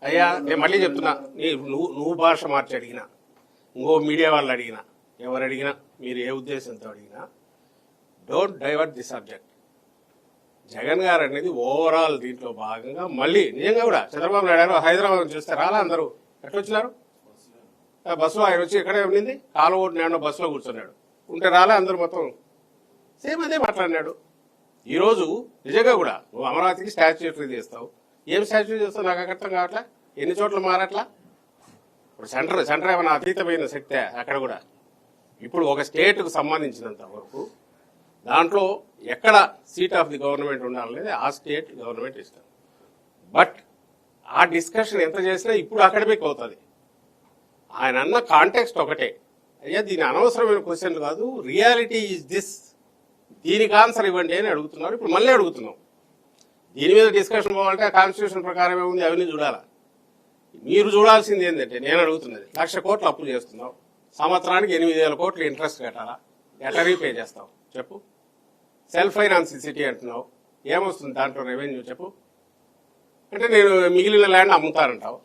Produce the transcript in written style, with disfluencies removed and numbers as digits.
అయ్యా నేను మళ్ళీ చెప్తున్నా, నువ్వు భాష మార్చి అడిగినా, ఇంకో మీడియా వాళ్ళు అడిగినా, ఎవరు అడిగినా, మీరు ఏ ఉద్దేశంతో అడిగినా, don't divert the subject. Jagan గారు అనేది ఓవరాల్ దీంట్లో భాగంగా మళ్ళీ నిజంగా కూడా చంద్రబాబు నాయుడు గారు హైదరాబాద్ చూస్తే రాలా అందరూ ఎట్లా వచ్చినారు? బస్సులో ఆయన వచ్చి ఇక్కడే ఉండింది, కాలువోటి నేను బస్సులో కూర్చున్నాడు, ఉంటే రాలే అందరూ మొత్తం సేమ్ అదే మాట్లాడినాడు. ఈరోజు నిజంగా కూడా నువ్వు అమరావతికి స్టాచ్యూటరీ చేస్తావు, ఏం స్టాచ్యూ చేస్తావు నాకు అర్థం కావట్లా. ఎన్ని చోట్ల మారట్లా? ఇప్పుడు సెంటర్ ఏమైనా అతీతమైన శక్తే అక్కడ కూడా. ఇప్పుడు ఒక స్టేట్కు సంబంధించినంత వరకు దాంట్లో ఎక్కడ సీట్ ఆఫ్ ది గవర్నమెంట్ ఉండాలనేది ఆ స్టేట్ గవర్నమెంట్ ఇష్టం. బట్ ఆ డిస్కషన్ ఎంత చేసినా ఇప్పుడు అకాడమిక్ అవుతుంది. ఆయన అన్న కాంటెక్స్ట్ ఒకటే, అయ్యా దీని అనవసరమైన క్వశ్చన్లు కాదు, రియాలిటీ ఈజ్ దిస్, దీనికి ఆన్సర్ ఇవ్వండి అని అడుగుతున్నారు. ఇప్పుడు మళ్ళీ అడుగుతున్నాం. దీని మీద డిస్కషన్ పోవాలంటే కాన్స్టిట్యూషన్ ప్రకారం ఏముంది అవన్నీ చూడాలా. మీరు చూడాల్సింది ఏంటంటే, నేను అడుగుతున్నది 1,00,000 కోట్లు అప్పు చేస్తున్నావు, సంవత్సరానికి 8,000 కోట్లు ఇంట్రెస్ట్ కట్టాలా, ఎట్లా రీపే చేస్తావు చెప్పు? సెల్ఫ్ ఫైనాన్స్ సిటీ అంటున్నావు, ఏమొస్తుంది దాంట్లో రెవెన్యూ చెప్పు? అంటే నేను మిగిలిన ల్యాండ్ అమ్ముతానంటావు,